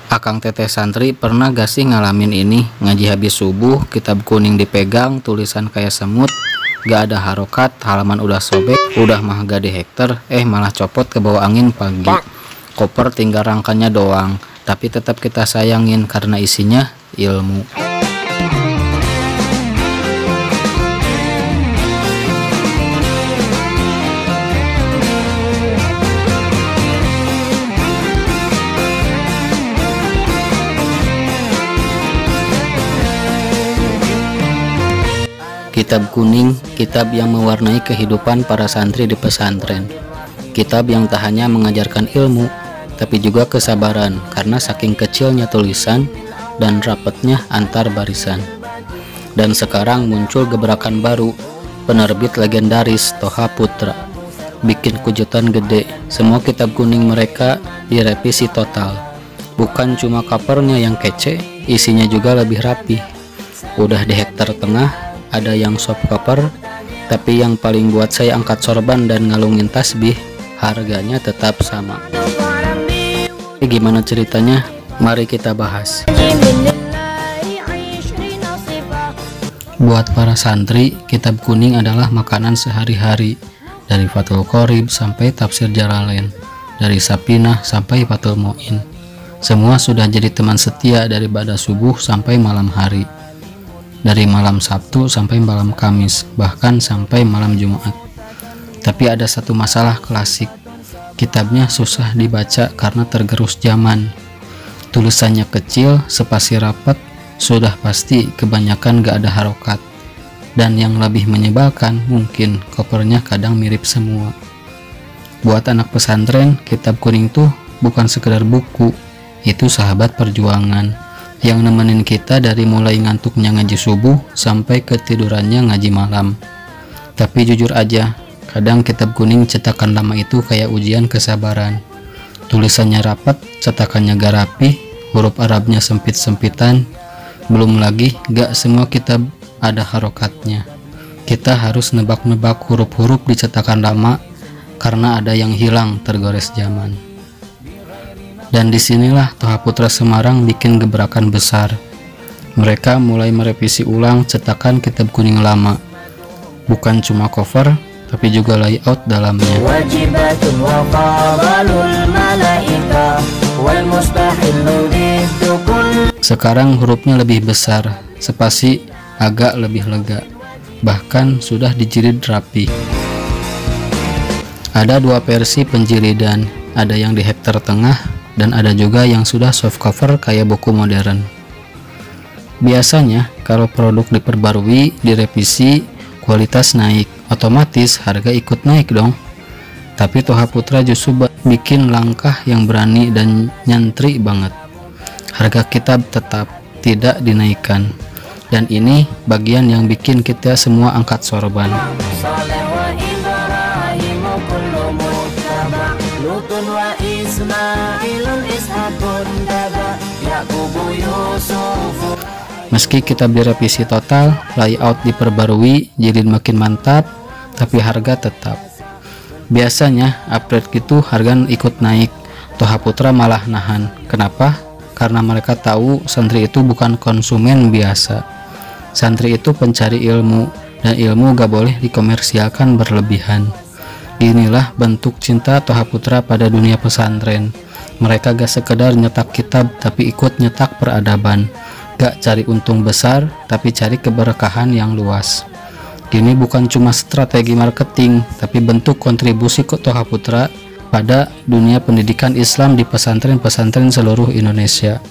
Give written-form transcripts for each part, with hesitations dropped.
Akang teteh santri pernah gak sih ngalamin ini? Ngaji habis subuh, kitab kuning dipegang, tulisan kayak semut, gak ada harokat, halaman udah sobek, udah mah gak di hektar, malah copot ke bawah angin pagi. Koper tinggal rangkanya doang, tapi tetap kita sayangin karena isinya ilmu. Kitab kuning, kitab yang mewarnai kehidupan para santri di pesantren. Kitab yang tak hanya mengajarkan ilmu, tapi juga kesabaran karena saking kecilnya tulisan dan rapatnya antar barisan. Dan sekarang muncul gebrakan baru, penerbit legendaris Toha Putra. Bikin kejutan gede, semua kitab kuning mereka direvisi total. Bukan cuma covernya yang kece, isinya juga lebih rapi. Udah di hektar tengah, ada yang soft cover, tapi yang paling buat saya angkat sorban dan ngalungin tasbih, harganya tetap sama. Gimana ceritanya? Mari kita bahas. Buat para santri, kitab kuning adalah makanan sehari-hari, dari Fathul Qorib sampai Tafsir Jalalain, dari Sapinah sampai Fathul Mu'in. Semua sudah jadi teman setia dari ibadah subuh sampai malam hari, dari malam Sabtu sampai malam Kamis, bahkan sampai malam Jumat. Tapi ada satu masalah klasik, kitabnya susah dibaca karena tergerus zaman. Tulisannya kecil, spasi rapat, sudah pasti kebanyakan gak ada harokat. Dan yang lebih menyebalkan, mungkin covernya kadang mirip semua. Buat anak pesantren, kitab kuning tuh bukan sekedar buku, itu sahabat perjuangan yang nemenin kita dari mulai ngantuknya ngaji subuh sampai ketidurannya ngaji malam. Tapi jujur aja, kadang kitab kuning cetakan lama itu kayak ujian kesabaran. Tulisannya rapat, cetakannya gak rapi, huruf Arabnya sempit-sempitan. Belum lagi gak semua kitab ada harokatnya. Kita harus nebak-nebak huruf-huruf di cetakan lama karena ada yang hilang tergores zaman. Dan disinilah Toha Putra Semarang bikin gebrakan besar. Mereka mulai merevisi ulang cetakan kitab kuning lama. Bukan cuma cover, tapi juga layout dalamnya. Sekarang hurufnya lebih besar, spasi agak lebih lega, bahkan sudah dijilid rapi. Ada dua versi penjilidan, ada yang di hektar tengah, dan ada juga yang sudah soft cover kayak buku modern. Biasanya kalau produk diperbarui, direvisi, kualitas naik, otomatis harga ikut naik dong. Tapi Toha Putra justru bikin langkah yang berani dan nyantri banget. Harga kitab tetap tidak dinaikkan. Dan ini bagian yang bikin kita semua angkat sorban. Meski kitab direvisi total, layout diperbarui, jilid makin mantap, tapi harga tetap. Biasanya upgrade gitu harga ikut naik, Toha Putra malah nahan. Kenapa? Karena mereka tahu santri itu bukan konsumen biasa. Santri itu pencari ilmu, dan ilmu gak boleh dikomersialkan berlebihan. Inilah bentuk cinta Toha Putra pada dunia pesantren. Mereka gak sekedar nyetak kitab, tapi ikut nyetak peradaban. Gak cari untung besar, tapi cari keberkahan yang luas. Ini bukan cuma strategi marketing, tapi bentuk kontribusi ke Toha Putra pada dunia pendidikan Islam di pesantren-pesantren seluruh Indonesia.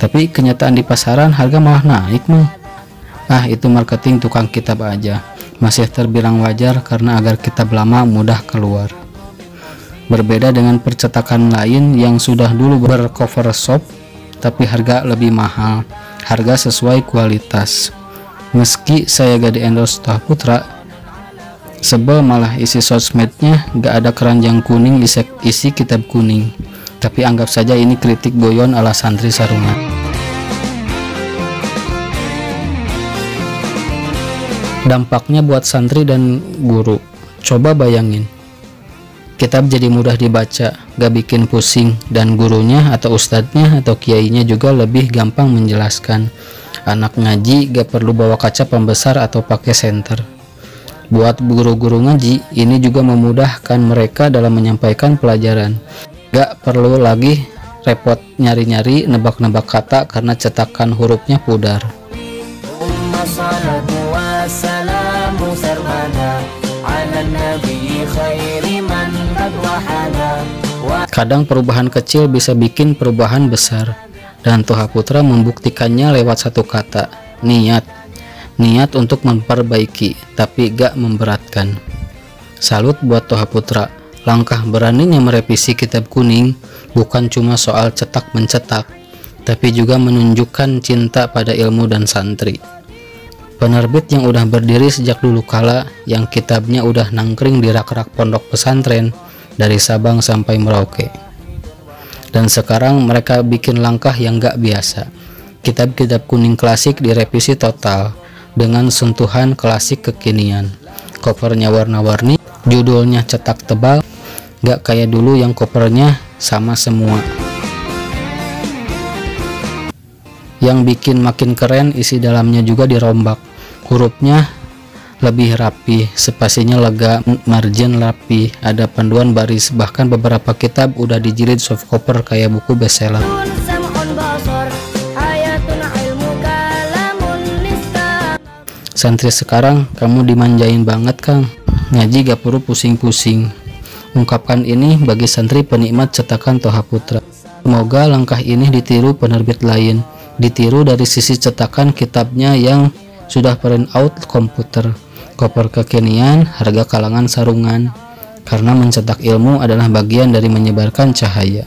Tapi kenyataan di pasaran harga malah naik mah. Itu marketing tukang kitab aja. Masih terbilang wajar karena agar kitab lama mudah keluar. Berbeda dengan percetakan lain yang sudah dulu bercover soft, tapi harga lebih mahal, harga sesuai kualitas. Meski saya gak di endorse Toha Putra, sebel malah isi sosmednya gak ada keranjang kuning isi kitab kuning. Tapi anggap saja ini kritik goyon ala santri sarungan. Dampaknya buat santri dan guru, coba bayangin. Kitab jadi mudah dibaca, gak bikin pusing, dan gurunya atau ustadznya atau kiainya juga lebih gampang menjelaskan. Anak ngaji gak perlu bawa kaca pembesar atau pakai senter. Buat guru-guru ngaji, ini juga memudahkan mereka dalam menyampaikan pelajaran. Gak perlu lagi repot nyari-nyari nebak-nebak kata karena cetakan hurufnya pudar. Kadang perubahan kecil bisa bikin perubahan besar, dan Toha Putra membuktikannya lewat satu kata, niat. Niat untuk memperbaiki, tapi gak memberatkan. Salut buat Toha Putra. Langkah beraninya merevisi Kitab Kuning bukan cuma soal cetak-mencetak, tapi juga menunjukkan cinta pada ilmu dan santri. Penerbit yang udah berdiri sejak dulu kala, yang kitabnya udah nangkring di rak-rak pondok pesantren dari Sabang sampai Merauke. Dan sekarang mereka bikin langkah yang gak biasa. Kitab-kitab kuning klasik direvisi total dengan sentuhan klasik kekinian. Covernya warna-warni, judulnya cetak tebal, gak kayak dulu yang covernya sama semua. Yang bikin makin keren, isi dalamnya juga dirombak. Hurufnya lebih rapi, spasinya lega, margin rapi, ada panduan baris, bahkan beberapa kitab udah dijilid soft cover kayak buku bestseller. Santri sekarang, kamu dimanjain banget Kang, ngaji gak perlu pusing-pusing. Ungkapkan ini bagi santri penikmat cetakan Toha Putra. Semoga langkah ini ditiru penerbit lain, ditiru dari sisi cetakan kitabnya yang sudah print out komputer, cover kekinian, harga kalangan sarungan, karena mencetak ilmu adalah bagian dari menyebarkan cahaya.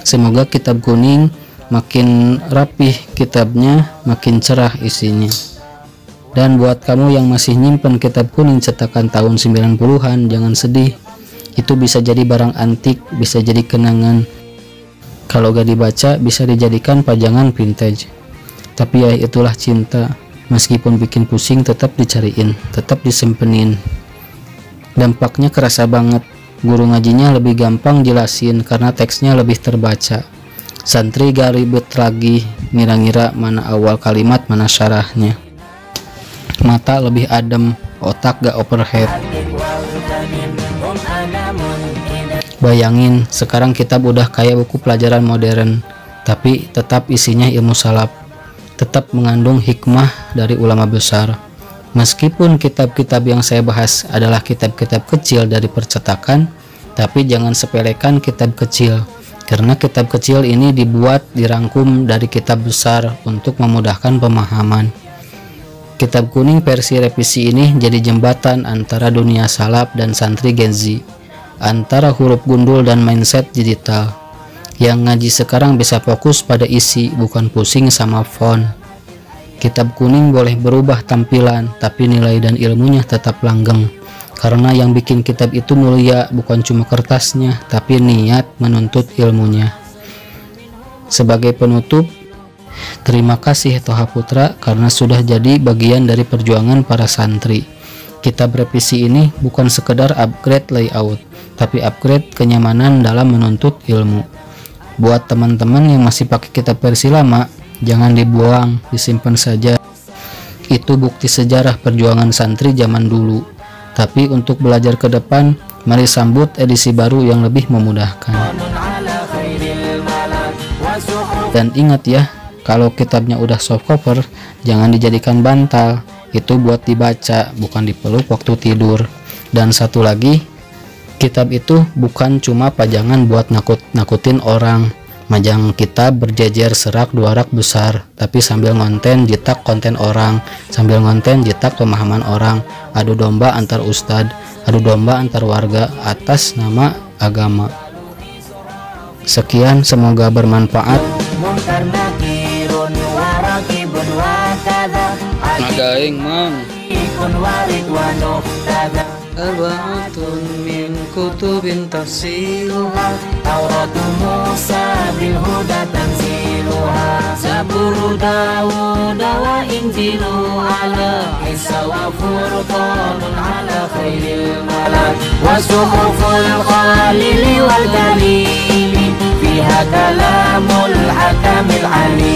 Semoga Kitab Kuning makin rapih kitabnya, makin cerah isinya. Dan buat kamu yang masih nyimpen Kitab Kuning cetakan tahun 90-an, jangan sedih. Itu bisa jadi barang antik, bisa jadi kenangan. Kalau gak dibaca, bisa dijadikan pajangan vintage. Tapi ya itulah cinta. Meskipun bikin pusing, tetap dicariin, tetap disimpenin. Dampaknya kerasa banget. Guru ngajinya lebih gampang jelasin karena teksnya lebih terbaca. Santri gak ribet lagi ngira-ngira mana awal kalimat, mana syarahnya. Mata lebih adem, otak gak overhead. Bayangin, sekarang kitab udah kayak buku pelajaran modern, tapi tetap isinya ilmu salaf, tetap mengandung hikmah dari ulama besar. Meskipun kitab-kitab yang saya bahas adalah kitab-kitab kecil dari percetakan, tapi jangan sepelekan kitab kecil, karena kitab kecil ini dibuat dirangkum dari kitab besar untuk memudahkan pemahaman. Kitab Kuning versi revisi ini jadi jembatan antara dunia salaf dan santri Gen Z, antara huruf gundul dan mindset digital. Yang ngaji sekarang bisa fokus pada isi, bukan pusing sama font. Kitab Kuning boleh berubah tampilan, tapi nilai dan ilmunya tetap langgeng. Karena yang bikin kitab itu mulia bukan cuma kertasnya, tapi niat menuntut ilmunya. Sebagai penutup, terima kasih Toha Putra karena sudah jadi bagian dari perjuangan para santri. Kitab revisi ini bukan sekedar upgrade layout, tapi upgrade kenyamanan dalam menuntut ilmu. Buat teman-teman yang masih pakai kitab versi lama, jangan dibuang, disimpan saja. Itu bukti sejarah perjuangan santri zaman dulu. Tapi untuk belajar ke depan, mari sambut edisi baru yang lebih memudahkan. Dan ingat ya, kalau kitabnya udah soft cover, jangan dijadikan bantal. Itu buat dibaca, bukan dipeluk waktu tidur. Dan satu lagi, kitab itu bukan cuma pajangan buat nakut-nakutin orang. Majang kitab berjejer serak 2 rak besar, tapi sambil ngonten jitak konten orang, sambil ngonten jitak pemahaman orang, adu domba antar ustadz, adu domba antar warga atas nama agama. Sekian, semoga bermanfaat. Nadaing mang Arba'atun min kutubin tafsiruha Tauratu Musa bil huda tanzil تنزيلها زبور داود وإنجيل على عيسى وفرقان على خير الملك وصحف الخليل والكليم فيها كلام الحكم العليم